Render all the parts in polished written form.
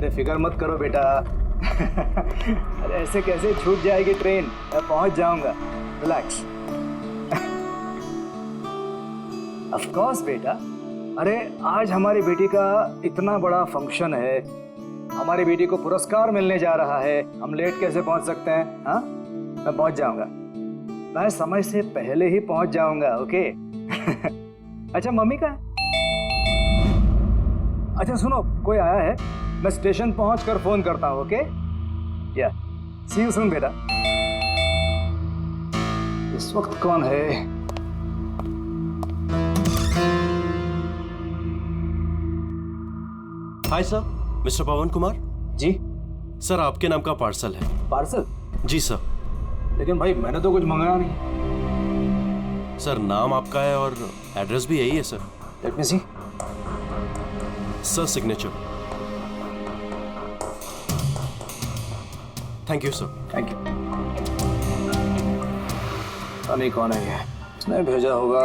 अरे फिक्र मत करो बेटा। अरे ऐसे कैसे छूट जाएगी ट्रेन, मैं पहुंच जाऊंगा। रिलैक्स। ऑफ कोर्स बेटा। अरे आज हमारी बेटी का इतना बड़ा फंक्शन है, हमारी बेटी को पुरस्कार मिलने जा रहा है, हम लेट कैसे पहुंच सकते हैं? हाँ, मैं पहुंच जाऊंगा, मैं समय से पहले ही पहुंच जाऊंगा। ओके। अच्छा मम्मी का? अच्छा सुनो, कोई आया है, मैं स्टेशन पहुंचकर फोन करता हूं। ओके या सी यू सून बेटा। इस वक्त कौन है? हाय सर, मिस्टर पवन कुमार। जी सर आपके नाम का पार्सल है। पार्सल? जी सर। लेकिन भाई मैंने तो कुछ मंगाया नहीं। सर नाम आपका है और एड्रेस भी यही है sir. Let me see. Sir signature. Thank you sir. Thank you. पता नहीं कौन है ये, इसने भेजा होगा।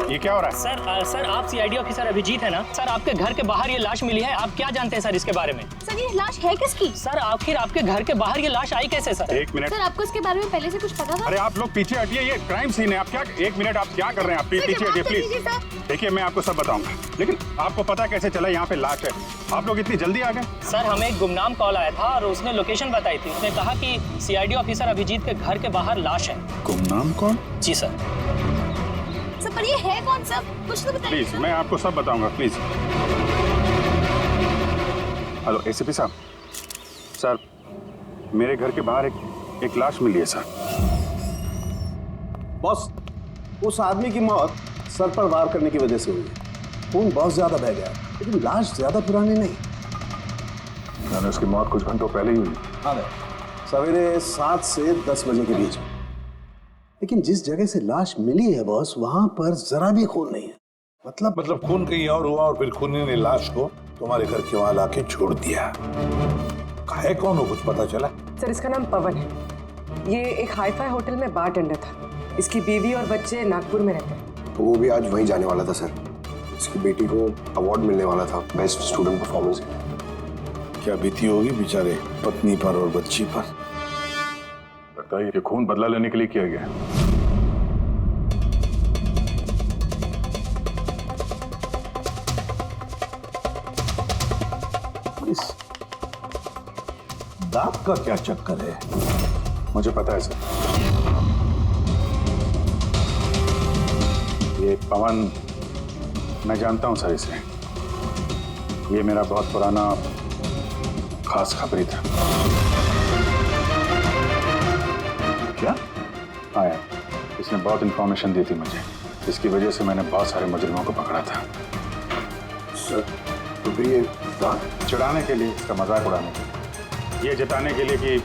ये क्या हो रहा है? सर आप सीआईडी ऑफिसर अभिजीत है ना? सर आपके घर के बाहर ये लाश मिली है, आप क्या जानते हैं सर इसके बारे में? सर ये लाश है किसकी? सर आखिर आपके घर के बाहर ये लाश आई कैसे सर? एक मिनट सर आपको इसके बारे में पहले से कुछ पता था? अरे आप लोग पीछे हटिए, ये क्राइम सीन है। आप क्या, एक मिनट, आप क्या कर रहे हैं? आप पीछे हटिए प्लीज। देखिए मैं आपको सब बताऊंगा, लेकिन आपको पता कैसे चला यहाँ पे लाश है? आप लोग इतनी जल्दी आ गए? सर हमें एक गुमनाम कॉल आया था और उसने लोकेशन बताई थी। उसने कहा कि सीआईडी ऑफिसर अभिजीत के घर के बाहर लाश है। गुमनाम कौन? जी सर। सर पर ये है कौन सब? कुछ तो बताइए। प्लीज मैं आपको सब बताऊंगा, प्लीज। हेलो एसीपी साहब। सर मेरे घर के बाहर एक लाश मिली है सर। बॉस, उस आदमी की मौत सर पर वार करने की वजह से हुई है। खून बहुत ज्यादा बह गया। लेकिन लाश ज्यादा पुरानी नहीं। मैंने उसकी मौत कुछ घंटों पहले ही हुई। हाँ भाई, सवेरे 7 से 10 बजे के बीच में। लेकिन जिस जगह से लाश मिली है बॉस, वहां पर जरा भी खून नहीं है। मतलब खून कहीं और हुआ और फिर खूनी ने लाश को तुम्हारे घर के वहां लाके छोड़ दिया। है कौन हो, कुछ पता चला? सर, इसका नाम पवन है। ये एक हाईफाई होटल में बारटेंडर था। इसकी बीवी और बच्चे नागपुर में रहते हैं। वो भी आज वहीं जाने वाला था सर। इसकी बेटी को अवार्ड मिलने वाला था बेस्ट स्टूडेंट परफॉर्मेंस। क्या बीती होगी बेचारे पत्नी पर और बच्ची पर। लगता है ये खून बदला लेने के लिए किया गया। इस दांत का क्या चक्कर है? मुझे पता है सर। ये पवन, मैं जानता हूं सर इसे। ये मेरा बहुत पुराना खास खबरी था। क्या? हाँ यार, इसने बहुत इंफॉर्मेशन दी थी मुझे, जिसकी वजह से मैंने बहुत सारे मुजरिमों को पकड़ा था। सर तो फिर ये दांत चिढ़ाने के लिए, इसका मजाक उड़ाने के लिए, ये जताने के लिए कि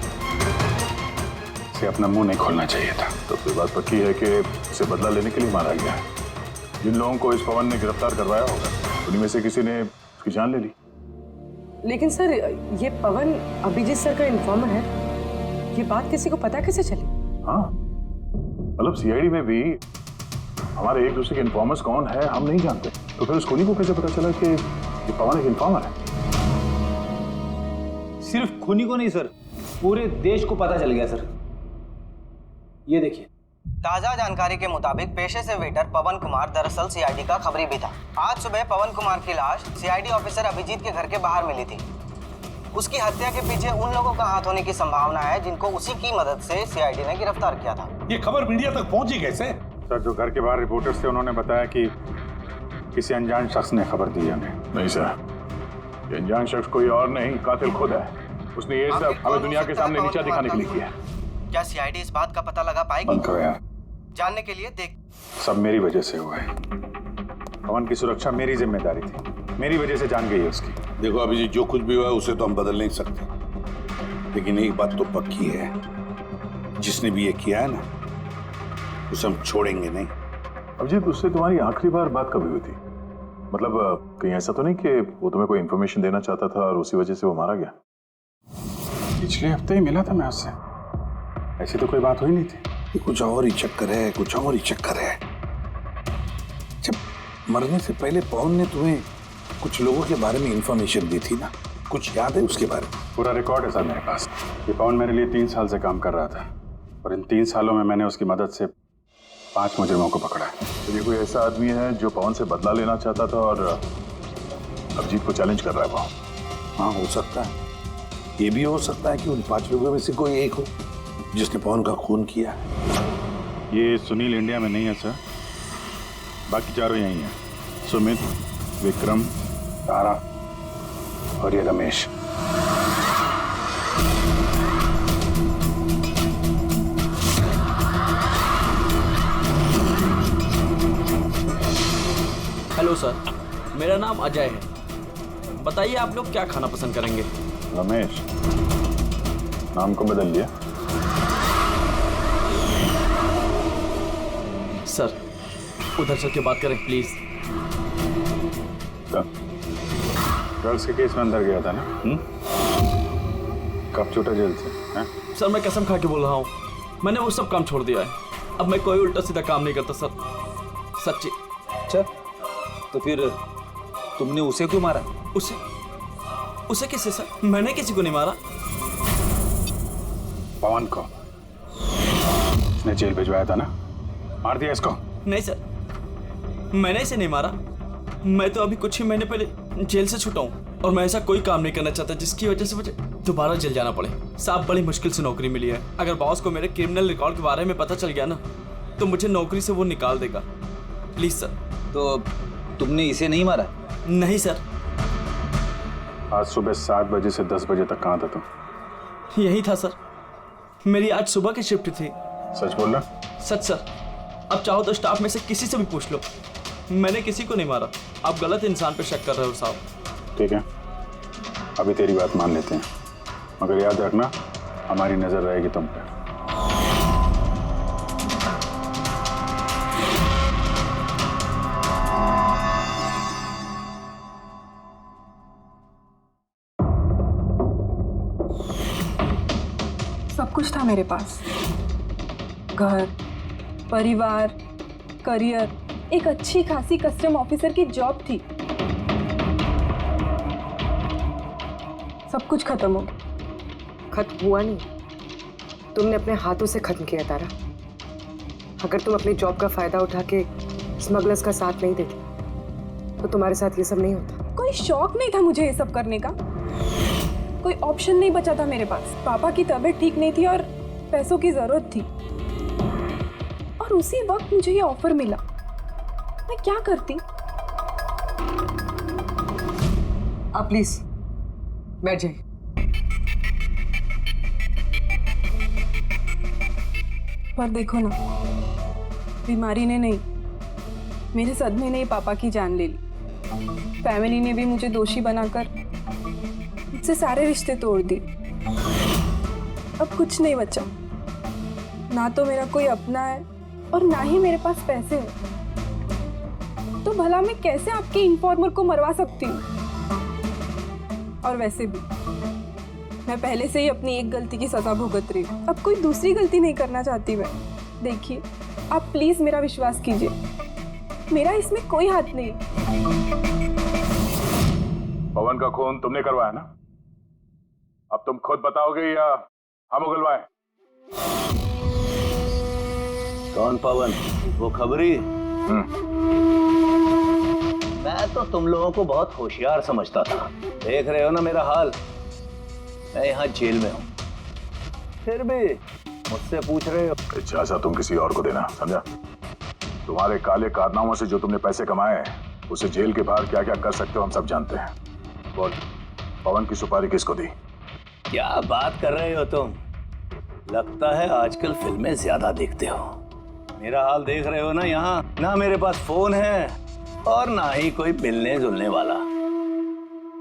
इसे अपना मुंह नहीं खोलना चाहिए था। तो फिर बात पक्की है कि इसे बदला लेने के लिए मारा गया। जिन लोगों को इस पवन ने गिरफ्तार करवाया होगा, उन्हीं में से किसी ने उसकी जान ले ली। लेकिन सर, ये पवन अभिजीत सर का इन्फॉर्मर है। ये बात किसी को पता कैसे चली? हाँ, मतलब सीआईडी में भी हमारे एक दूसरे के इन्फॉर्मर्स कौन है हम नहीं जानते। तो फिर उस खूनी को कैसे पता चला कि ये पवन एक इन्फॉर्मर है? सिर्फ खूनी को नहीं सर, पूरे देश को पता चल गया सर। ये देखिए, ताजा जानकारी के मुताबिक पेशे से वेटर पवन कुमार दरअसल सीआईडी का खबरी भी था। आज सुबह पवन कुमार की लाश सीआईडी ऑफिसर अभिजीत के घर के बाहर मिली थी। उसकी हत्या के पीछे उन लोगों का हाथ होने की संभावना है जिनको उसी की मदद से सीआईडी ने गिरफ्तार किया था। ये खबर मीडिया तक पहुंची कैसे? सर, जो घर के बाहर रिपोर्टर्स थे उन्होंने बताया कि किसी अनजान शख्स ने खबर दी है हमें। नहीं सर, ये अनजान शख्स कोई और नहीं, कातिल खुद है। उसने ये सब हमें दुनिया के सामने नीचा दिखाने के लिए किया है। क्या सीआईडी इस बात का पता लगा पाएगी? बंद करो यार, जानने के लिए देख। सब मेरी वजह से हुआ है। पवन की सुरक्षा मेरी जिम्मेदारी थी, मेरी वजह से जान गई है उसकी। देखो अभी जो कुछ भी हुआ है उसे तो हम बदल नहीं सकते, लेकिन एक बात तो पक्की है, जिसने भी ये किया है ना, उसे हम छोड़ेंगे नहीं। अभिजीत, उससे तुम्हारी आखिरी बार बात कभी हुई थी? मतलब कहीं ऐसा तो नहीं कि वो तुम्हें कोई इन्फॉर्मेशन देना चाहता था और उसी वजह से वो मारा गया? पिछले हफ्ते ही मिला था मैं उससे, ऐसी तो कोई बात हुई नहीं थी। ये कुछ और ही चक्कर है, कुछ और ही चक्कर है। जब मरने से पहले पवन ने तुम्हें कुछ लोगों के बारे में इंफॉर्मेशन दी थी ना, कुछ याद है उसके बारे में? पूरा रिकॉर्ड है सर मेरे पास। ये पवन मेरे लिए 3 साल से काम कर रहा था और इन 3 सालों में मैंने उसकी मदद से 5 मुजरिमों को पकड़ा है। तो ये कोई ऐसा आदमी है जो पवन से बदला लेना चाहता था और अभिजीत को चैलेंज कर रहा है पवन? हाँ, हो सकता है। ये भी हो सकता है कि उन 5 लोगों में से कोई एक हो जिसने पवन का खून किया। ये सुनील इंडिया में नहीं है सर, बाकी चारों यही हैं। सुमित, विक्रम, तारा और ये रमेश। हेलो सर, मेरा नाम अजय है। बताइए आप लोग क्या खाना पसंद करेंगे? रमेश, नाम को बदल लिया? सर, उधर चल के बात करें प्लीज। ड्रग्स के केस में अंदर गया था ना? कब छूटा जेल से? सर, मैं कसम खा के बोल रहा हूँ, मैंने वो सब काम छोड़ दिया है। अब मैं कोई उल्टा सीधा काम नहीं करता सर, सच्ची। अच्छा, तो फिर तुमने उसे क्यों मारा? उसे किसे सर? मैंने किसी को नहीं मारा। पवन को इसने जेल भिजवाया था ना, मार दिया इसको? नहीं सर, मैंने इसे नहीं मारा। मैं तो अभी कुछ ही महीने पहले जेल से छूटा हूँ और मैं ऐसा कोई काम नहीं करना चाहता जिसकी वजह से मुझे दोबारा जेल जाना पड़े। साहब, बड़ी मुश्किल से नौकरी मिली है। अगर बॉस को मेरे क्रिमिनल रिकॉर्ड के बारे में पता चल गया ना, तो मुझे नौकरी से वो निकाल देगा। Please sir. तो तुमने इसे नहीं मारा? नहीं सर। आज सुबह 7 बजे से 10 बजे तक कहाँ था तुम? यही था सर, मेरी आज सुबह की शिफ्ट थी। सच बोल रहा? सच सर। अब चाहो तो स्टाफ में से किसी से भी पूछ लो, मैंने किसी को नहीं मारा। आप गलत इंसान पे शक कर रहे हो साहब। ठीक है, अभी तेरी बात मान लेते हैं, मगर याद रखना हमारी नजर रहेगी तुम पे। सब कुछ था मेरे पास, घर, परिवार, करियर, एक अच्छी खासी कस्टम ऑफिसर की जॉब थी। सब कुछ खत्म हो गया। खत्म हुआ नहीं, तुमने अपने हाथों से खत्म किया तारा। अगर तुम अपनी जॉब का फायदा उठा के स्मगलर्स का साथ नहीं देती तो तुम्हारे साथ ये सब नहीं होता। कोई शौक नहीं था मुझे ये सब करने का, कोई ऑप्शन नहीं बचा था मेरे पास। पापा की तबीयत ठीक नहीं थी और पैसों की जरूरत थी, और उसी वक्त मुझे ये ऑफर मिला। मैं क्या करती? आप प्लीज बैठ जाइए। पर देखो ना, बीमारी ने नहीं, मेरे सदमे ने ही पापा की जान ले ली। फैमिली ने भी मुझे दोषी बनाकर मुझसे सारे रिश्ते तोड़ दिए। अब कुछ नहीं बचा, ना तो मेरा कोई अपना है और ना ही मेरे पास पैसे हैं। तो भला मैं कैसे आपके इन्फॉर्मर को मरवा सकती हूँ? और वैसे भी मैं पहले से ही अपनी एक गलती की सजा भुगत रही हूँ, अब कोई दूसरी गलती नहीं करना चाहती मैं। देखिए, आप प्लीज मेरा विश्वास कीजिए, मेरा इसमें कोई हाथ नहीं। पवन का खून तुमने करवाया ना? अब तुम खुद बताओगे या हम उगलवाएं? कौन पवन? वो खबरी? मैं तो तुम लोगों को बहुत होशियार समझता था। देख रहे हो ना मेरा हाल, मैं यहाँ जेल में हूँ, फिर भी मुझसे पूछ रहे हो। इजाजत तुम किसी और को देना, समझा? तुम्हारे काले कारनामों से जो तुमने पैसे कमाए हैं, उसे जेल के बाहर क्या क्या कर सकते हो हम सब जानते हैं। बोल, पवन की सुपारी किसको दी? क्या बात कर रहे हो तुम? लगता है आजकल फिल्में ज्यादा देखते हो। मेरा हाल देख रहे हो ना, यहाँ ना मेरे पास फोन है और ना ही कोई मिलने जुलने वाला।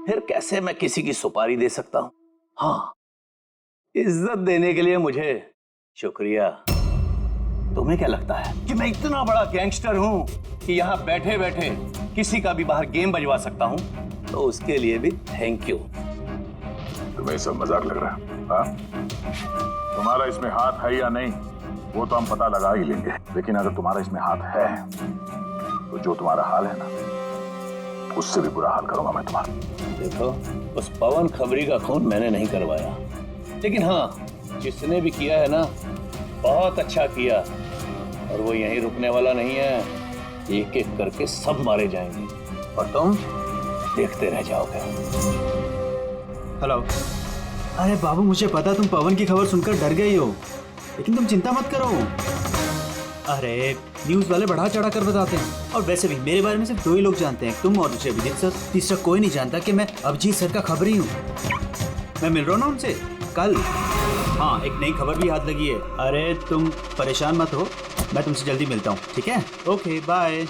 फिर कैसे मैं किसी की सुपारी दे सकता हूँ? हाँ, इज्जत देने के लिए मुझे शुक्रिया। तुम्हें क्या लगता है कि मैं इतना बड़ा गैंगस्टर हूँ कि यहाँ बैठे बैठे किसी का भी बाहर गेम बजवा सकता हूँ? तो उसके लिए भी थैंक यू। तुम्हें सब मजाक लग रहा है? हाँ? तुम्हारा इसमें हाथ है या नहीं वो तो हम पता लगा ही लेंगे, लेकिन अगर तुम्हारा इसमें हाथ है तो जो तुम्हारा हाल है ना, उससे भी बुरा हाल करूंगा मैं तुम्हारा। देखो, उस पवन खबरी का खून मैंने नहीं करवाया, लेकिन हाँ, जिसने भी किया है ना, बहुत अच्छा किया, और वो यहीं रुकने वाला नहीं है। एक एक करके सब मारे जाएंगे और तुम देखते रह जाओगे। हेलो। अरे बाबू, मुझे पता तुम पवन की खबर सुनकर डर गई हो, लेकिन तुम चिंता मत करो। अरे न्यूज़ वाले बढ़ा चढ़ा कर बताते हैं, और वैसे भी मेरे बारे में सिर्फ 2 ही लोग जानते हैं, तुम और दूसरे अभिजीत सर। तीसरा कोई नहीं जानता कि मैं अभिजीत सर का खबरी हूँ। मैं मिल रहा हूँ ना उनसे कल। हाँ, एक नई खबर भी हाथ लगी है। अरे तुम परेशान मत हो, मैं तुमसे जल्दी मिलता हूँ, ठीक है? Okay, bye.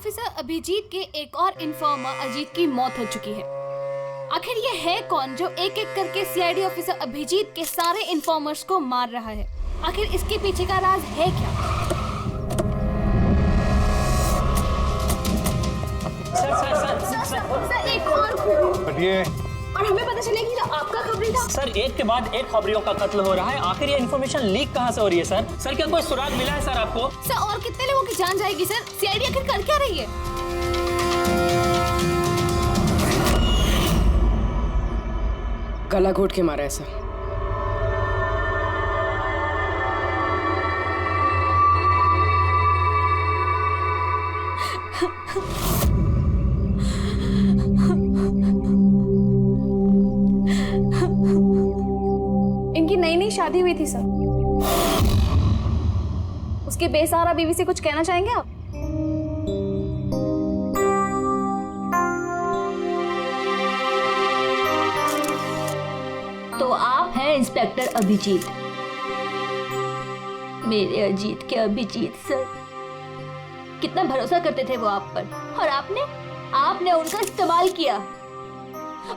ऑफिसर अभिजीत के एक और इन्फॉर्मर अजीत की मौत हो चुकी है। आखिर ये है कौन जो एक एक करके सीआईडी ऑफिसर अभिजीत के सारे इन्फॉर्मर्स को मार रहा है? आखिर इसके पीछे का राज है क्या? सर एक और हमें पता चलेगी कि आपका खबरी था। सर एक के बाद एक खबरियों का कत्ल हो रहा है, आखिर ये इन्फॉर्मेशन लीक कहाँ से हो रही है सर? सर क्या कोई सुराग मिला है सर आपको? सर और कितने लोगों की जान जाएगी सर? सीआईडी आखिर कर क्या रही है? गला घोट के मारा है सर। इनकी नई नई शादी हुई थी सर। उसके बेसहारा बीवी से कुछ कहना चाहेंगे आप? तो आप हैं इंस्पेक्टर अभिजीत, मेरे अजीत के अभिजीत सर। कितना भरोसा करते थे वो आप पर, और आपने उनका इस्तेमाल किया,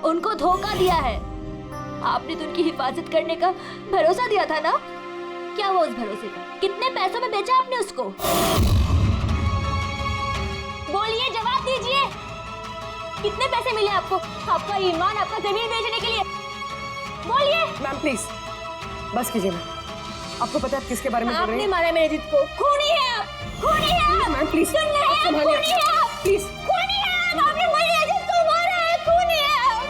उनको धोखा दिया है। आपने तो उनकी हिफाजत करने का भरोसा दिया था ना? क्या हुआ उस भरोसे का? कितने पैसों में बेचा आपने उसको? बोलिए, जवाब दीजिए। कितने पैसे मिले आपको? आपका ईमान, आपका जमीन बेचने के लिए? बोलिए। मैम प्लीज बस कीजिए मैम। आपको पता है आप किसके बारे में बोल रही हैं? आपने मारा मेरे अजीत को। खूनी है आप, खूनी है आप। मैम प्लीज सुन रहे हैं? खूनी है आप, प्लीज। खूनी है आप। आपने मेरे अजीत को मारा है, खूनी है आप।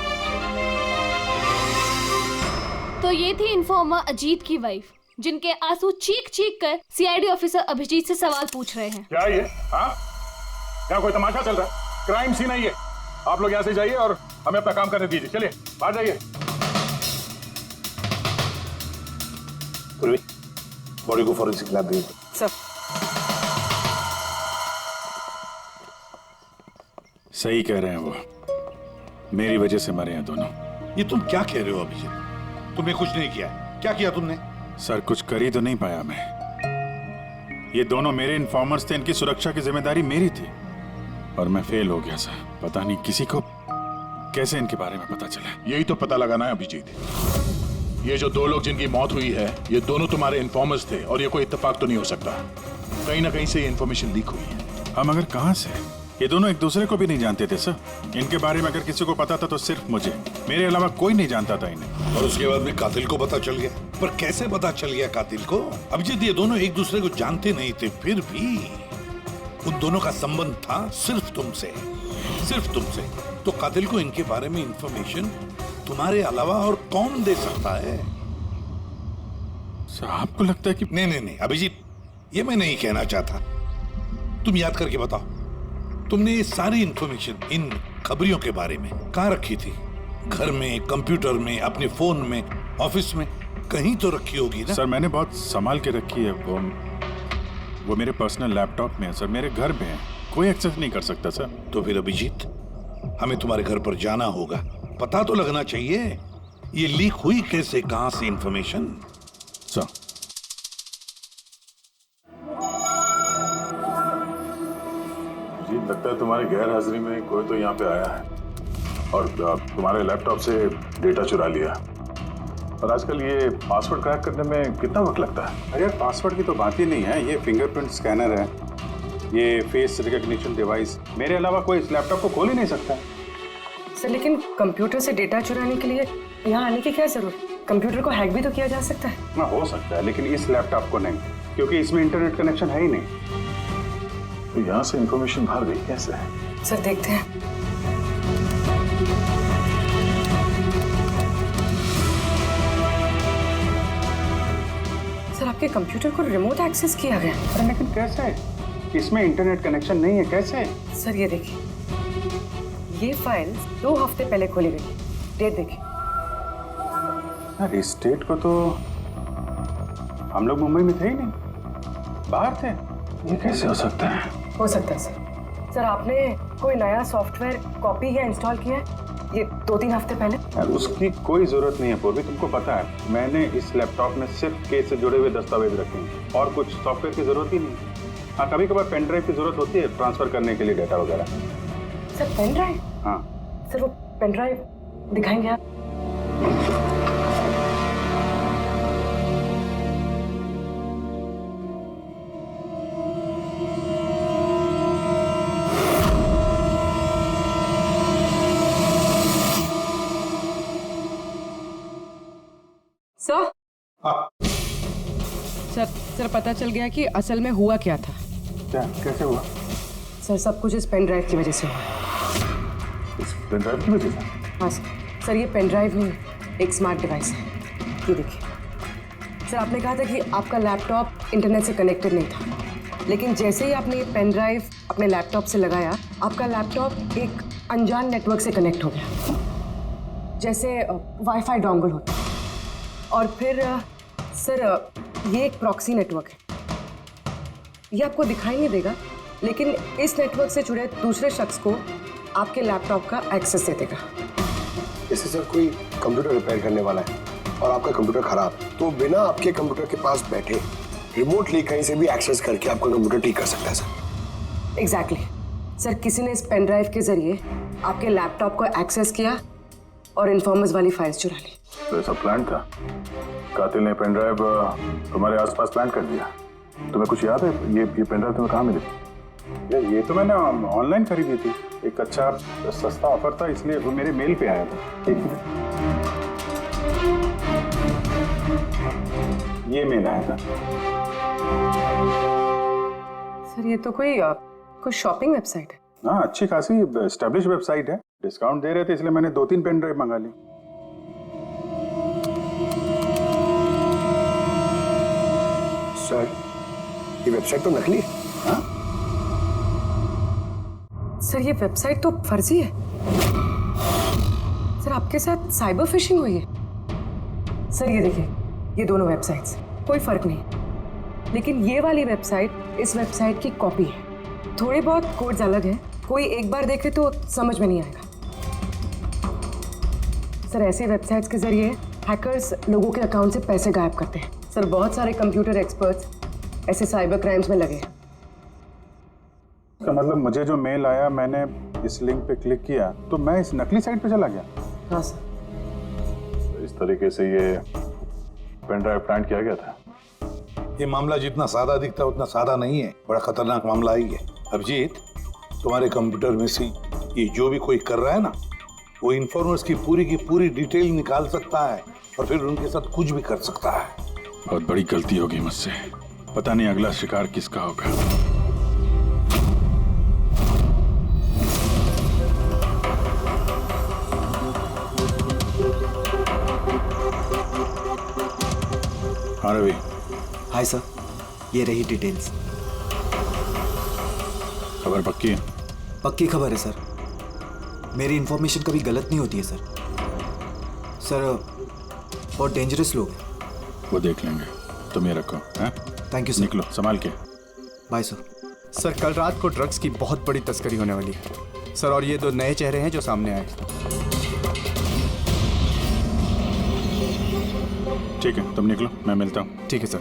तो ये थी इन्फॉर्मर अजीत की वाइफ, जिनके आंसू चीख चीख कर सीआईडी ऑफिसर अभिजीत से सवाल पूछ रहे हैं। क्या ये? हाँ, क्या कोई तमाशा चल रहा है? क्राइम सीन है ये। आप लोग यहाँ से जाइए और हमें अपना काम करने दीजिए। चलिए बाहर जाइए। बॉडी को फॉरेंसिक लैब भेज दो। सर सही कह रहे हैं वो, मेरी वजह से मरे हैं दोनों। ये तुम क्या कह रहे हो अभिजीत? तुमने कुछ नहीं किया। क्या किया तुमने? सर कुछ कर ही तो नहीं पाया मैं। ये दोनों मेरे इन्फॉर्मर्स थे, इनकी सुरक्षा की जिम्मेदारी मेरी थी और मैं फेल हो गया सर। पता नहीं किसी को कैसे इनके बारे में पता चला। यही तो पता लगाना है अभिजीत। ये जो दो लोग जिनकी मौत हुई है, ये दोनों तुम्हारे इन्फॉर्मर्स थे और ये कोई इत्तेफाक तो नहीं हो सकता। कहीं ना कहीं से ये इन्फॉर्मेशन लीक हुई है। हम अगर कहां से? ये दोनों एक दूसरे को भी नहीं जानते थे सर। इनके बारे में अगर किसी को पता था तो सिर्फ मुझे, मेरे अलावा कोई नहीं जानता था इन्हें। और उसके बाद में कातिल को पता चल गया। पर कैसे पता चल गया कातिल को? अभिजीत ये दोनों एक दूसरे को जानते नहीं थे, फिर भी उन दोनों का संबंध था सिर्फ तुमसे, सिर्फ तुमसे। तो कातिल को इनके बारे में इंफॉर्मेशन तुम्हारे अलावा और कौन दे सकता है? सर आपको लगता है कि नहीं अभिजीत, ये मैं नहीं कहना चाहता। तुम याद करके बताओ, तुमने ये सारी इंफॉर्मेशन इन खबरियों के बारे में कहाँ रखी थी? घर में, कंप्यूटर में, अपने फोन में, ऑफिस में, कहीं तो रखी होगी ना? सर मैंने बहुत संभाल के रखी है। वो मेरे पर्सनल लैपटॉप में है सर, मेरे घर में है, कोई एक्सेस नहीं कर सकता सर। तो फिर अभिजीत, हमें तुम्हारे घर पर जाना होगा, पता तो लगना चाहिए ये लीक हुई कैसे, कहां से इंफॉर्मेशन। सर जी लगता है तुम्हारी गैर हाजिरी में कोई तो यहाँ पे आया है और तुम्हारे लैपटॉप से डेटा चुरा लिया। और आजकल ये पासवर्ड क्रैक करने में कितना वक्त लगता है? अरे यार पासवर्ड की तो बात ही नहीं है। ये फिंगरप्रिंट स्कैनर है, ये फेस रिकॉग्निशन डिवाइस, मेरे अलावा कोई इस लैपटॉप को खोल ही नहीं सकता। सर लेकिन कंप्यूटर से डेटा चुराने के लिए यहाँ आने की क्या जरूरत? कंप्यूटर को हैक भी तो किया जा सकता है। हाँ हो सकता है, लेकिन इस लैपटॉप को नहीं, क्योंकि इसमें इंटरनेट कनेक्शन है ही नहीं। तो यहाँ से इंफॉर्मेशन बाहर गई कैसे है? सर देखते हैं। सर आपके कंप्यूटर को रिमोट एक्सेस किया गया। लेकिन कैसे? इसमें इंटरनेट कनेक्शन नहीं है, कैसे? सर ये देखिए, ये फाइल 2 हफ्ते पहले खोली गई। डेट देखिए। यार इस डेट को तो हम लोग मुंबई में थे ही नहीं, बाहर थे। ये कैसे हो सकता है? हो सकता है सर। सर आपने कोई नया सॉफ्टवेयर कॉपी या इंस्टॉल किया है ये 2-3 हफ्ते पहले? यार उसकी कोई जरूरत नहीं है पूर्वी, तुमको पता है मैंने इस लैपटॉप में सिर्फ केस से जुड़े हुए दस्तावेज रखे हैं और कुछ सॉफ्टवेयर की जरूरत ही नहीं। हाँ, कभी कभार पेन ड्राइव की जरूरत होती है ट्रांसफर करने के लिए डेटा वगैरह। Sir pen drive? हाँ सर वो पेन ड्राइव दिखाएंगे आप? सर सर पता चल गया कि असल में हुआ क्या था। क्या, कैसे हुआ? सर सब कुछ इस पेन ड्राइव की वजह से हुआ है। इस पेन ड्राइव की वजह से? हाँ सर ये पेन ड्राइव नहीं, एक स्मार्ट डिवाइस है। ये देखिए सर, आपने कहा था कि आपका लैपटॉप इंटरनेट से कनेक्टेड नहीं था, लेकिन जैसे ही आपने ये पेन ड्राइव अपने लैपटॉप से लगाया, आपका लैपटॉप एक अनजान नेटवर्क से कनेक्ट हो गया, जैसे वाईफाई डोंगल होता है। और फिर सर ये एक प्रॉक्सी नेटवर्क है। ये आपको दिखाई नहीं देगा, लेकिन इस नेटवर्क से जुड़े दूसरे शख्स को आपके लैपटॉप का एक्सेस दे देगा। जैसे सर कोई कंप्यूटर रिपेयर करने वाला है और आपका कंप्यूटर खराब, तो बिना आपके कंप्यूटर के पास बैठे रिमोटली कहीं से भी एक्सेस करके आपका कंप्यूटर ठीक कर सकता है सर। एग्जैक्टली सर, किसी ने इस पेन ड्राइव के जरिए आपके लैपटॉप को एक्सेस किया और इन्फॉर्मर्स वाली फाइल्स चुरा ली। तो ऐसा प्लान था? कातिल ने पेन ड्राइव तुम्हारे आसपास प्लान कर दिया। तुम्हें कुछ याद है ये पेन ड्राइव तुम्हें कहाँ मिली? ये तो मैंने ऑनलाइन खरीदी थी, एक अच्छा सस्ता ऑफर था, इसलिए वो मेरे मेल पे आया था। ये मेल आया था। सर ये तो कोई शॉपिंग वेबसाइट है। हाँ, अच्छी खासी एस्टेब्लिश वेबसाइट है, डिस्काउंट दे रहे थे, इसलिए मैंने 2-3 पेन ड्राइव मंगा ली। सर ये वेबसाइट तो नकली है। हाँ? सर ये वेबसाइट तो फर्जी है। सर आपके साथ साइबर फिशिंग हुई है। सर ये देखिए, ये दोनों वेबसाइट्स, कोई फर्क नहीं, लेकिन ये वाली वेबसाइट इस वेबसाइट की कॉपी है। थोड़े बहुत कोड्स अलग हैं, कोई एक बार देखे तो समझ में नहीं आएगा। सर ऐसे वेबसाइट्स के जरिए हैकर्स लोगों के अकाउंट से पैसे गायब करते हैं। सर बहुत सारे कंप्यूटर एक्सपर्ट्स ऐसे साइबर क्राइम्स में लगे हैं। इसका मतलब मुझे जो मेल आया, मैंने इस लिंक पे क्लिक किया तो मैं इस नकली साइट पे चला गया। हाँ सर। तो इस तरीके से ये पेन ड्राइव प्लान किया गया था। ये मामला जितना सादा दिखता है उतना सादा नहीं है, बड़ा खतरनाक मामला ही है। अभिजीत, तुम्हारे कंप्यूटर में से ये जो भी कोई कर रहा है ना, वो इन्फॉर्मर्स की पूरी डिटेल निकाल सकता है और फिर उनके साथ कुछ भी कर सकता है। बहुत बड़ी गलती होगी मुझसे, पता नहीं अगला शिकार किसका होगा। हाँ रवि। हाय सर, ये रही डिटेल्स। खबर पक्की है? पक्की खबर है सर, मेरी इन्फॉर्मेशन कभी गलत नहीं होती है सर। सर बहुत डेंजरस लोग हैं। वो देख लेंगे, तुम ये रखो। हैं? Thank you sir. निकलो, संभाल के। Bye sir. सर कल रात को ड्रग्स की बहुत बड़ी तस्करी होने वाली है सर, और ये 2 नए चेहरे हैं जो सामने आए। ठीक है, तुम निकलो, मैं मिलता हूँ। ठीक है सर।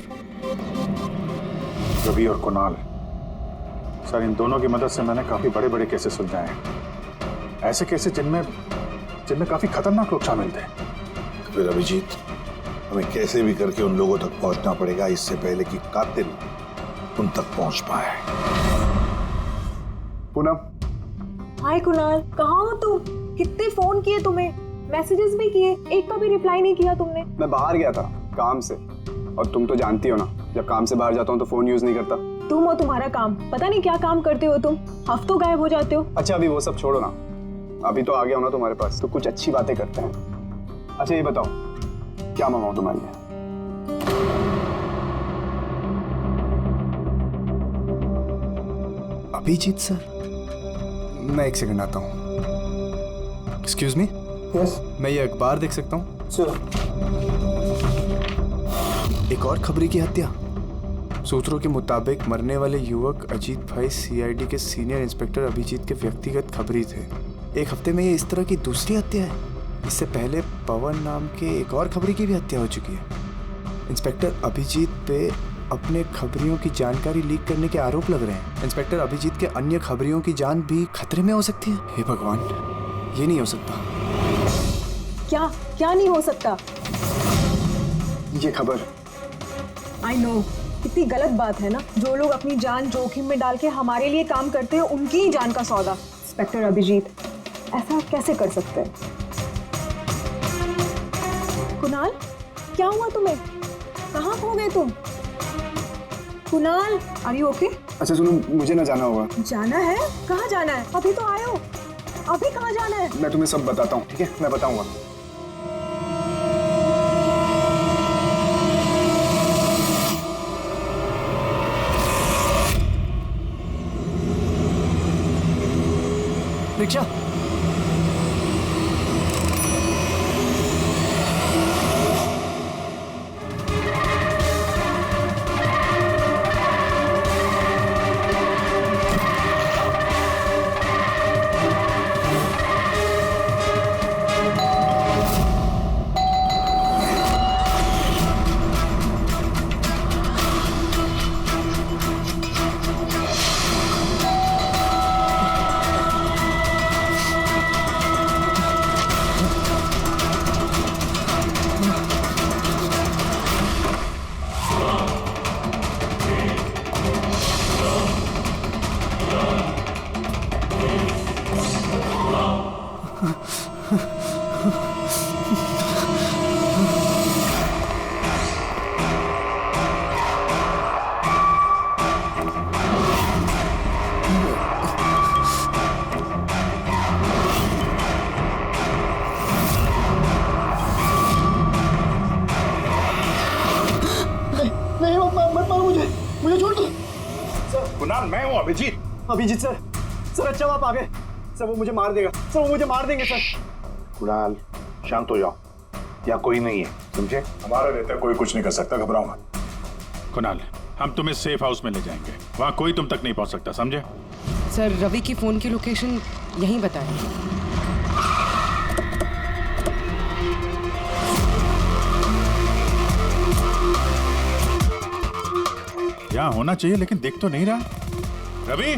रवि और कुणाल, सर इन दोनों की मदद से मैंने काफी बड़े केसेस सुलझाए हैं। ऐसे केसेस जिनमें काफी खतरनाक लोग शामिल थे। तो फिर अभिजीत, हमें कैसे भी करके उन लोगों तक पहुंचना पड़ेगा इससे पहले कि कातिल उन तक पहुंच पाए। पूनम। हाय कुणाल, कहाँ हो तुम? कितने फोन किए तुम्हें, मैसेजेस भी किए, एक का भी रिप्लाई नहीं किया तुमने। मैं बाहर गया था काम से, और तुम तो जानती हो ना, जब काम से बाहर जाता हूँ तो फोन यूज नहीं करता। तुम और तुम्हारा काम, पता नहीं क्या काम करते हो तुम, हफ्तों गायब हो जाते हो। अच्छा अभी वो सब छोड़ो ना, अभी तो आ गया हो ना तुम्हारे पास, तो कुछ अच्छी बातें करते हैं। अच्छा ये बताओ, क्या मंगाऊं तुम्हारे लिए? अभिजीत सर, मैं 1 सेकंड आता हूँ। Excuse me. यस। मैं ये अखबार देख सकता हूँ? सर। एक और खबरी की हत्या। सूत्रों के मुताबिक मरने वाले युवक अजीत भाई सीआईडी के सीनियर इंस्पेक्टर अभिजीत के व्यक्तिगत खबरी थे। एक हफ्ते में ये इस तरह की दूसरी हत्या है। इससे पहले पवन नाम के एक और खबरी की भी हत्या हो चुकी है। इंस्पेक्टर अभिजीत पे अपने खबरियों की जानकारी लीक करने के आरोप लग रहे हैं। इंस्पेक्टर अभिजीत के अन्य खबरियों की जान भी खतरे में हो सकती है। हे भगवान, ये नहीं हो सकता। क्या क्या नहीं हो सकता? ये खबर आई नो, कितनी गलत बात है ना। जो लोग अपनी जान जोखिम में डाल के हमारे लिए काम करते हैं, उनकी ही जान का सौदा। इंस्पेक्टर अभिजीत ऐसा कैसे कर सकते हैं? कुणाल, क्या हुआ तुम्हें? कहाँ खो गए तुम? Kunal, are you okay? अच्छा सुनो, मुझे ना जाना होगा। जाना है? कहाँ जाना है? अभी तो आए हो, अभी कहाँ जाना है? मैं तुम्हें सब बताता हूँ, ठीक है? मैं बताऊंगा। रिक्शा, मुझे छोड़ दो सर। कुणाल, मैं हूँ अभिजीत। अभिजीत सर, सर अच्छा आप आ गए। सर वो मुझे मार देगा, सर वो मुझे मार देंगे सर। कुणाल, शांत हो जाओ, यहाँ कोई नहीं है, समझे? हमारा रहता कोई कुछ नहीं कर सकता, घबराओ मत। कुणाल, हम तुम्हें सेफ हाउस में ले जाएंगे, वहाँ कोई तुम तक नहीं पहुँच सकता, समझे? सर रवि की फोन की लोकेशन यहीं बताएं। यहाँ होना चाहिए लेकिन देख तो नहीं रहा। Ravi,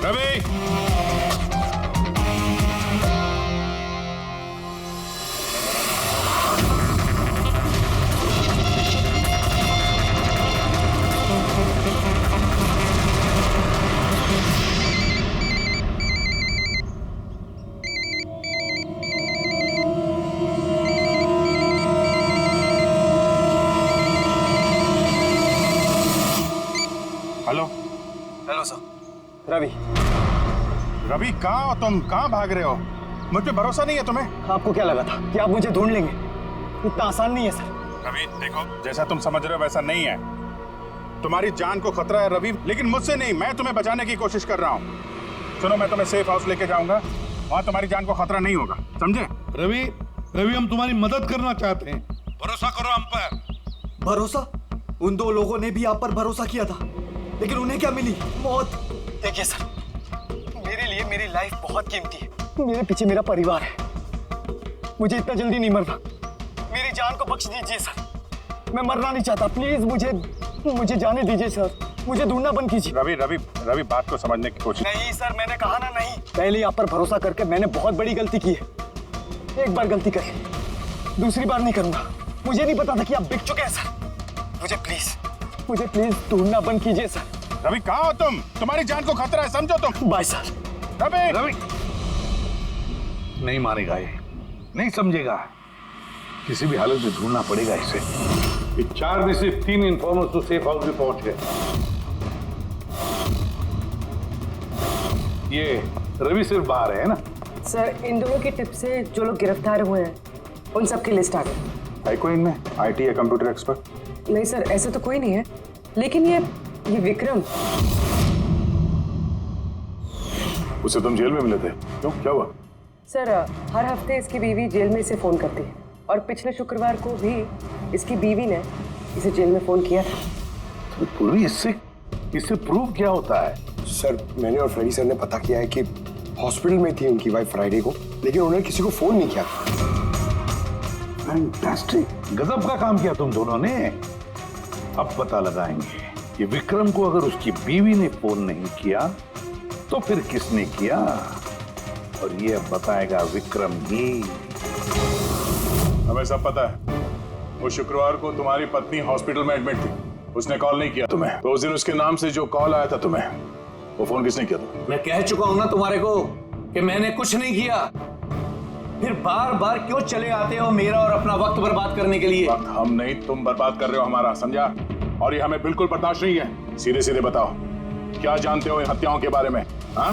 Ravi, hello. Hello sir. Ravi. Ravi, कहाँ हो तुम? कहाँ भाग रहे हो? मुझ पे भरोसा नहीं है तुम्हें? आपको क्या लगा था कि आप मुझे ढूंढ लेंगे? इतना आसान नहीं है सर। रवि देखो, जैसा तुम समझ रहे हो वैसा नहीं है। तुम्हारी जान को खतरा है रवि, लेकिन मुझसे नहीं, मैं तुम्हें बचाने की कोशिश कर रहा हूँ। सुनो, मैं तुम्हें सेफ हाउस लेके जाऊंगा, वहाँ तुम्हारी जान को खतरा नहीं होगा, समझे? रवि, रवि हम तुम्हारी मदद करना चाहते हैं, भरोसा करो हम पर। भरोसा? उन दो लोगों ने भी आप पर भरोसा किया था, लेकिन उन्हें क्या मिली? मौत। देखिए सर, मेरे लिए मेरी लाइफ बहुत कीमती है। मेरे पीछे मेरा परिवार है, मुझे इतना जल्दी नहीं मरना। मेरी जान को बख्श दीजिए सर, मैं मरना नहीं चाहता। प्लीज मुझे जाने दीजिए सर, मुझे ढूंढना बंद कीजिए। रवि रवि रवि, बात को समझने की कोशिश। नहीं सर, मैंने कहा ना नहीं। पहले आप पर भरोसा करके मैंने बहुत बड़ी गलती की है। एक बार गलती करी, दूसरी बार नहीं करूंगा। मुझे नहीं पता था कि आप बिक चुके हैं सर। मुझे प्लीज ढूंढना बंद कीजिए सर। रवि, कहाँ हो तुम? तुम्हारी जान को खतरा है, समझो तुम। Bye sir. रवि, रवि नहीं मानेगा ये, नहीं समझेगा। किसी भी हालत में ढूंढना पड़ेगा इसे। 4 में से 3 इन्फॉर्मर्स तो सेफ हाउस में पहुंच गए। ये रवि सिर्फ बाहर है ना? सर इन दोनों की टिप से जो लोग गिरफ्तार हुए हैं उन सबकी लिस्ट आ गई। है कोई इनमें आईटी या कंप्यूटर एक्सपर्ट? नहीं सर, ऐसा तो कोई नहीं है, लेकिन ये विक्रम, उसे तुम जेल में मिले थे, क्यों, क्या हुआ? सर हर हफ्ते इसकी बीवी जेल में इसे फोन करती है, और पिछले शुक्रवार को भी इसकी बीवी ने इसे जेल में फोन किया था। तो पूरी इससे प्रूफ क्या होता है? सर मैंने और फ्रेडी सर ने पता किया है कि हॉस्पिटल में थी उनकी वाइफ फ्राइडे को, लेकिन उन्होंने किसी को फोन नहीं किया। फैंटास्टिक, गजब का काम किया तुम दोनों ने। अब पता लगाएंगे कि विक्रम को अगर उसकी बीवी ने फोन नहीं किया तो फिर किसने किया, और ये अब बताएगा विक्रम ही। हमें सब पता है, वो शुक्रवार को तुम्हारी पत्नी हॉस्पिटल में एडमिट थी, उसने कॉल नहीं किया तुम्हें। तो उस दिन उसके नाम से जो कॉल आया था तुम्हें, वो फोन किसने किया था? मैं कह चुका हूं ना तुम्हारे को कि मैंने कुछ नहीं किया। फिर बार बार क्यों चले आते हो मेरा और अपना वक्त बर्बाद करने के लिए? वक्त हम नहीं, तुम बर्बाद कर रहे हो हमारा, समझा? और ये हमें बिल्कुल बर्दाश्त नहीं है। सीधे सीधे बताओ, क्या जानते हो इन हत्याओं के बारे में? हाँ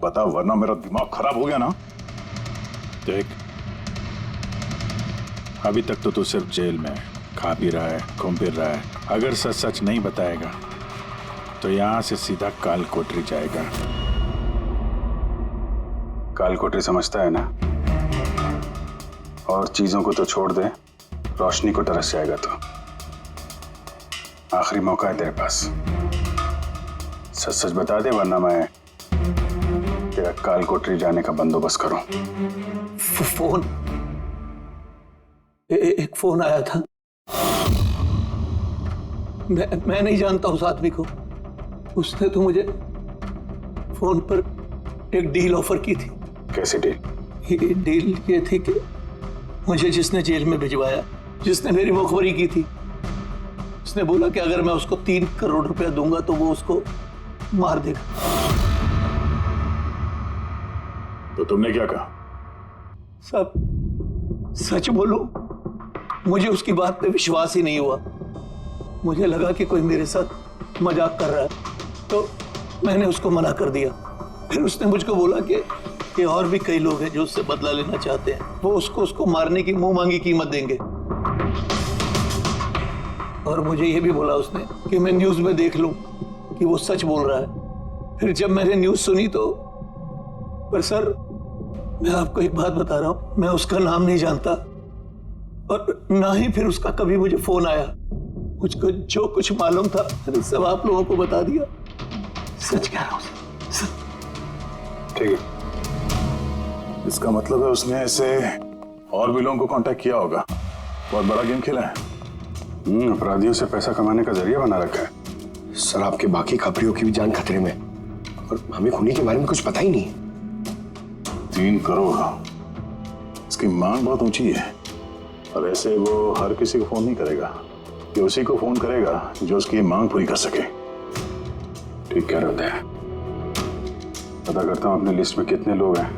बताओ, वरना मेरा दिमाग खराब हो गया ना। देख, अभी तक तो तू सिर्फ जेल में खा पी रहा है, घूम फिर रहा है। अगर सच सच नहीं बताएगा तो यहां से सीधा काल कोठरी जाएगा। काल कोठरी समझता है ना, और चीजों को तो छोड़ दे, रोशनी को तरस जाएगा। तो आखिरी मौका है तेरे पास, सच सच बता दे, वरना मैं तेरा काल कोठरी जाने का बंदोबस्त करूं। फोन, एक फोन आया था। मैं नहीं जानता उस आदमी को। उसने तो मुझे फोन पर एक डील ऑफर की थी। कैसी डील? डील ये थी कि मुझे जिसने जेल में भिजवाया, जिसने मेरी मुखबरी की थी, उसने बोला कि अगर मैं उसको 3 करोड़ रुपया दूंगा तो वो उसको मार देगा। तो तुमने क्या कहा? सब सच बोलो, मुझे उसकी बात पे विश्वास ही नहीं हुआ। मुझे लगा कि कोई मेरे साथ मजाक कर रहा है, तो मैंने उसको मना कर दिया। फिर उसने मुझको बोला कि और भी कई लोग हैं जो उससे बदला लेना चाहते हैं, वो उसको मारने की मुंह मांगी कीमत देंगे। और मुझे ये भी बोला उसने कि मैं न्यूज़ में देख लूं कि वो सच बोल रहा है। फिर जब मैंने न्यूज़ सुनी तो, पर सर मैं आपको एक बात बता रहा हूं, मैं उसका नाम नहीं जानता और ना ही फिर उसका कभी मुझे फोन आया। मुझको जो कुछ मालूम था मैंने सब आप लोगों को बता दिया। सच कह रहा हूं। ठीक है, इसका मतलब है उसने ऐसे और भी लोगों को कांटेक्ट किया होगा। बहुत बड़ा गेम खेला है। अपराधियों से पैसा कमाने का जरिया बना रखा है। सर, आपके बाकी खबरियों की भी जान खतरे में, और हमें खूनी के बारे में कुछ पता ही नहीं। 3 करोड़, इसकी मांग बहुत ऊंची है। और ऐसे वो हर किसी को फोन नहीं करेगा, कि उसी को फोन करेगा जो उसकी मांग पूरी कर सके। ठीक कह रहे हैं। पता करता हूँ अपनी लिस्ट में कितने लोग हैं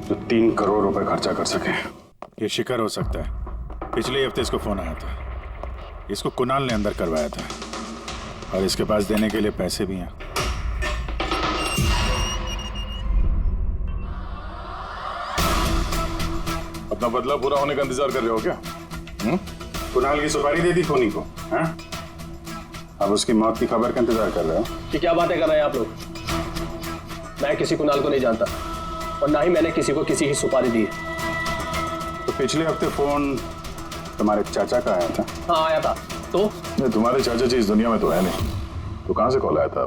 जो 3 करोड़ रुपए खर्चा कर सके। ये शिखर हो सकता है। पिछले हफ्ते इसको फोन आया था। इसको कुणाल ने अंदर करवाया था, और इसके पास देने के लिए पैसे भी हैं। अपना बदला पूरा होने का इंतजार कर रहे हो क्या? कुणाल की सुपारी दे दी खोनी को, हैं? अब उसकी मौत की खबर का इंतजार कर रहे हो? कि क्या बातें कर रहे हैं आप लोग? मैं किसी कुणाल को नहीं जानता, और ना ही मैंने किसी को किसी की सुपारी दी है। तो पिछले हफ्ते फोन तुम्हारे चाचा का आया था? हाँ आया था। तो नहीं, तुम्हारे चाचा जी इस दुनिया में तो है नहीं। तो कहां से कॉल आया था?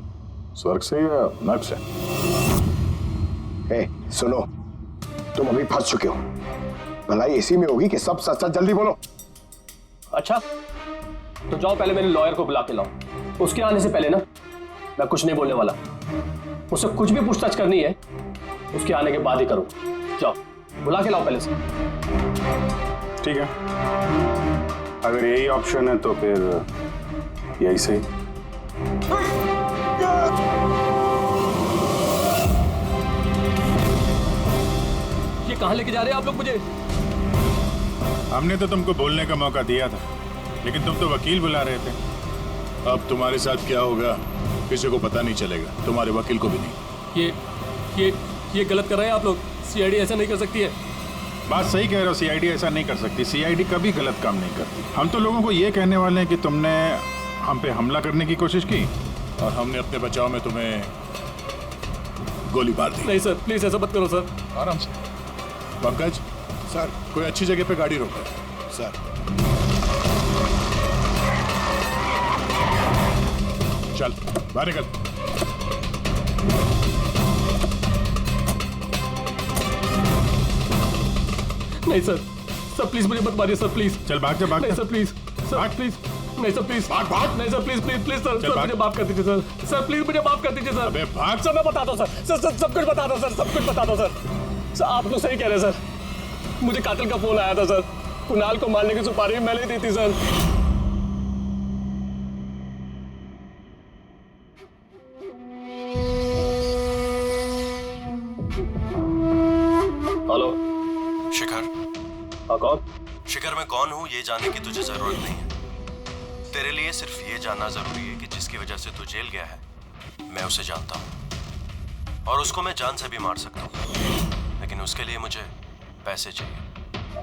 स्वर्ग से या नर्क से? सुनो, तुम अभी फंस चुके हो। भलाई इसी में होगी कि सब सच सच जल्दी बोलो। अच्छा, तो जाओ पहले मेरे लॉयर को बुला के लाओ। उसके आने से पहले ना मैं कुछ नहीं बोलने वाला। उससे कुछ भी पूछताछ करनी है उसके आने के बाद ही करो। जाओ बुला के लाओ पहले से। ठीक है, अगर यही ऑप्शन है तो फिर यही सही। ये कहां लेके जा रहे हैं आप लोग मुझे? हमने तो तुमको बोलने का मौका दिया था, लेकिन तुम तो वकील बुला रहे थे। अब तुम्हारे साथ क्या होगा किसी को पता नहीं चलेगा, तुम्हारे वकील को भी नहीं। ये गलत कर रहे हैं आप लोग। सीआईडी ऐसा नहीं कर सकती है। बात सही कह रहे हो, सीआईडी ऐसा नहीं कर सकती। सीआईडी कभी गलत काम नहीं करती। हम तो लोगों को ये कहने वाले हैं कि तुमने हम पे हमला करने की कोशिश की और हमने अपने बचाव में तुम्हें गोली मार दी। नहीं सर, प्लीज ऐसा मत करो सर। आराम से। पंकज सर, कोई अच्छी जगह पे गाड़ी रोको सर। चल बाहर निकल। नहीं सर, सर प्लीज मुझे मत मारिए सर, प्लीज। चल भाग जा, भाग नहीं जा। सर प्लीज, सर प्लीज, नहीं सर प्लीज, भाग भाग, नहीं sir please please please sir, चल सर भाग। मुझे माफ कर दीजिए सर, सर प्लीज मुझे माफ कर दीजिए सर। अबे भाग। सर मैं बता दो सर, सर सर सब कुछ बता दो सर, सब कुछ बता दो सर। आप तो सही कह रहे हैं सर, मुझे कातिल का फोन आया था सर, कुणाल को मारने की सुपारी मैंने दी थी सर। हेलो शिखर। हाँ कौन? शिखर मैं कौन हूँ ये जानने की तुझे जरूरत नहीं है। तेरे लिए सिर्फ ये जानना जरूरी है कि जिसकी वजह से तू जेल गया है मैं उसे जानता हूँ और उसको मैं जान से भी मार सकता हूँ, लेकिन उसके लिए मुझे पैसे चाहिए।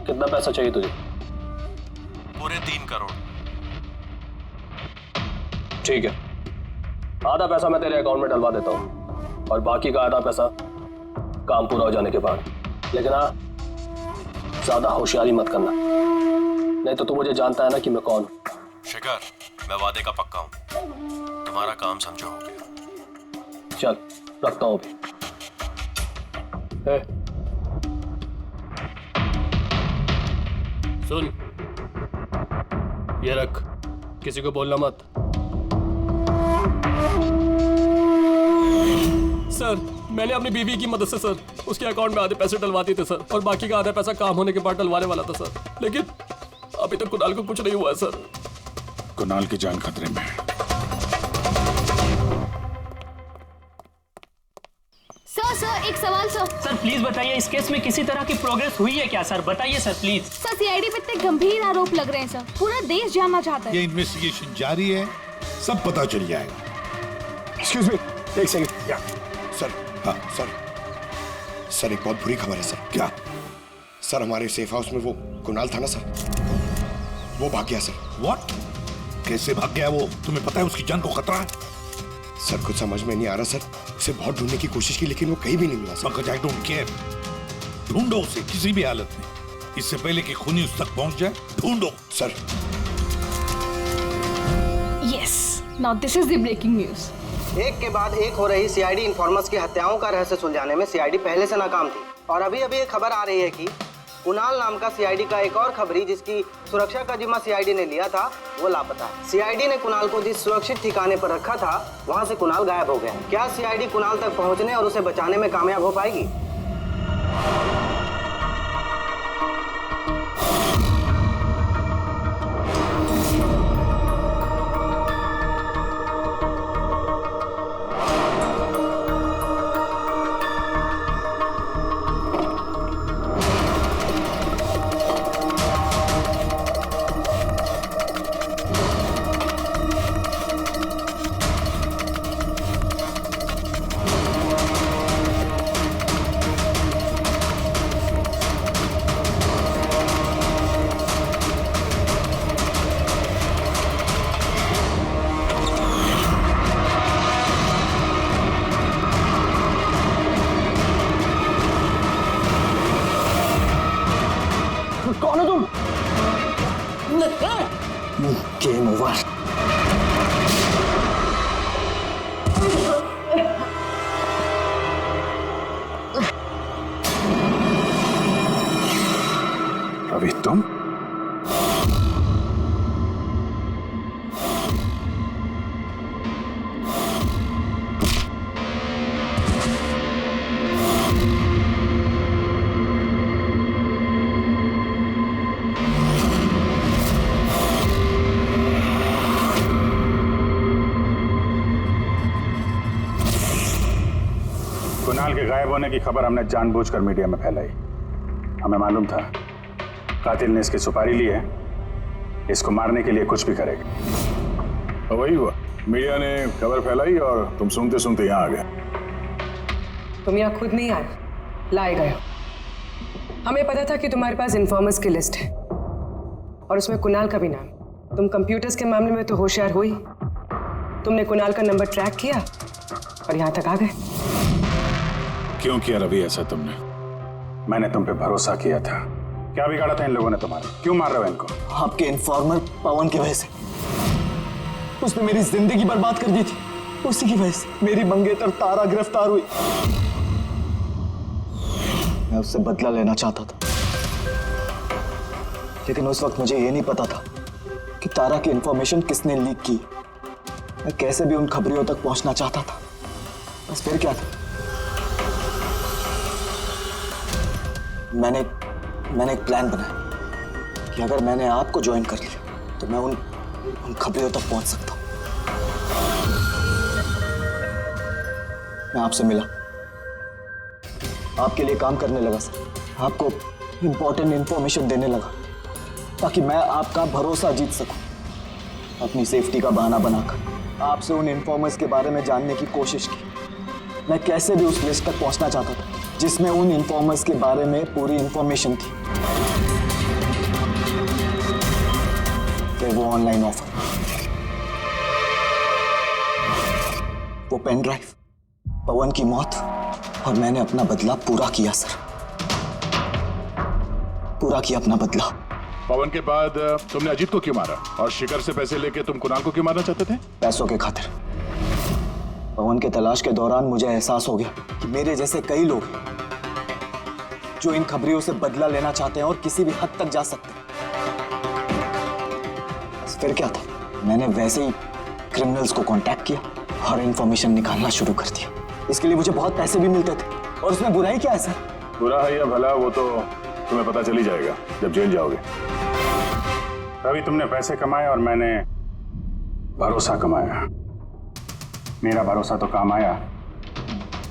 कितना पैसा चाहिए तुझे? पूरे 3 करोड़। ठीक है, आधा पैसा मैं तेरे अकाउंट में डलवा देता हूँ और बाकी का आधा पैसा काम पूरा हो जाने के बाद। लेकिन हाँ, ज्यादा होशियारी मत करना, नहीं तो तू मुझे जानता है ना कि मैं कौन हूँ। शिखर मैं वादे का पक्का हूँ, तुम्हारा काम समझो हो गया। चल रखता हूँ अभी। सुन, ये रख, किसी को बोलना मत। सर मैंने अपनी बीवी की मदद से सर उसके अकाउंट में आधे पैसे डलवा दिए थे सर, और बाकी का आधा पैसा काम होने के बाद डलवाने वाला था सर, लेकिन अभी तक कुणाल को कुछ नहीं हुआ है सर। कुणाल की जान खतरे में है। सर एक सवाल सर। सर प्लीज बताइए, इस केस में किसी तरह की प्रोग्रेस हुई है क्या सर? बताइए सर प्लीज। सर सीआईडी पे इतने गंभीर आरोप लग रहे हैं सर, पूरा देश जानना चाहता ये है। इन्वेस्टिगेशन जारी है, सब पता चल जाएगा। एक्सक्यूज मी, एक सेकंड। या सर, हाँ सर, सर एक बहुत बुरी खबर है सर। क्या? सर हमारे सेफ हाउस में वो कुणाल था ना सर, वो भाग गया सर। व्हाट? कैसे भाग गया वो? तुम्हें पता है उसकी जान को खतरा है? सर कुछ समझ में नहीं आ रहा सर, उसे बहुत ढूंढने की कोशिश की लेकिन वो कहीं भी नहीं मिला sir. Pankaj, I don't care, ढूंढो उसे किसी भी हालत में, इससे पहले कि खूनी उस तक पहुंच जाए। ढूंढो sir. Yes, now this is the breaking news. एक के बाद एक हो रही सीआईडी इन्फॉर्मर्स की हत्याओं का रहस्य सुलझाने में सीआईडी पहले से नाकाम थी, और अभी अभी एक खबर आ रही है कि कुणाल नाम का सीआईडी का एक और खबरी जिसकी सुरक्षा का जिम्मा सीआईडी ने लिया था वो लापता है। सीआईडी ने कुणाल को जिस सुरक्षित ठिकाने पर रखा था वहां से कुणाल गायब हो गया है। क्या सीआईडी कुणाल तक पहुंचने और उसे बचाने में कामयाब हो पाएगी? कौन हो तुम? Game over. अभी तुम? कुणाल के गायब होने की खबर हमने जानबूझकर मीडिया में फैलाई। हमें मालूम था कातिल ने इसकी सुपारी ली है, इसको मारने के लिए कुछ भी करेगा। वही हुआ, मीडिया ने खबर फैलाई और तुम सुनते सुनते यहाँ आ गए। तुम यहाँ खुद नहीं आए, लाए गए। हमें पता था कि तुम्हारे पास इन्फॉर्मर्स की लिस्ट है और उसमें कुणाल का भी नाम। तुम कंप्यूटर्स के मामले में तो होशियार हो ही, तुमने कुणाल का नंबर ट्रैक किया और यहाँ तक आ गए। क्यों किया रवि ऐसा तुमने? मैंने तुम पे भरोसा किया था। क्या बिगाड़ा था इन लोगों ने तुम्हारा? क्यों मार रहे हो इनको? आपके इन्फॉर्मर पवन की वजह से। उसने मेरी जिंदगी बर्बाद कर दी थी, उसी की वजह से मेरी मंगेतर तारा गिरफ्तार हुई। मैं उससे बदला लेना चाहता था, लेकिन उस वक्त मुझे ये नहीं पता था कि तारा की इंफॉर्मेशन किसने लीक की। मैं कैसे भी उन खबरियों तक पहुंचना चाहता था, बस फिर क्या था, मैंने एक प्लान बनाया कि अगर मैंने आपको ज्वाइन कर लिया तो मैं उन खबरियों तक पहुंच सकता हूं। मैं आपसे मिला, आपके लिए काम करने लगा सर, आपको इंपॉर्टेंट इंफॉर्मेशन देने लगा ताकि मैं आपका भरोसा जीत सकूं। अपनी सेफ्टी का बहाना बनाकर आपसे उन इन्फॉर्मर्स के बारे में जानने की कोशिश की। मैं कैसे भी उस लिस्ट तक पहुंचना चाहता था जिसमें उन इन्फॉर्मर्स के बारे में पूरी इंफॉर्मेशन थी। फिर वो ऑनलाइन ऑफर, वो पेन ड्राइव, पवन की मौत, और मैंने अपना बदला पूरा किया सर, पूरा किया अपना बदला। पवन के बाद तुमने अजीत को क्यों मारा और शिखर से पैसे लेके तुम कुणाल को क्यों मारना चाहते थे? पैसों के खातिर। पवन के तलाश के दौरान मुझे एहसास हो गया कि मेरे जैसे कई लोग हैं जो इन खबरियों से बदला लेना चाहते हैं और किसी भी हद तक जा सकते हैं। बस फिर क्या था, मैंने वैसे ही क्रिमिनल्स को कांटेक्ट किया और इंफॉर्मेशन निकालना शुरू कर दिया। इसके लिए मुझे बहुत पैसे भी मिलते थे, और उसमें बुराई क्या है सर? बुरा है या भला वो तो तुम्हें पता चल ही जाएगा जब जेल जाओगे। अभी तुमने पैसे कमाए और मैंने भरोसा कमाया। मेरा भरोसा तो काम आया,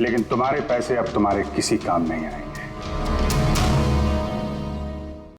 लेकिन तुम्हारे पैसे अब तुम्हारे किसी काम नहीं आएंगे।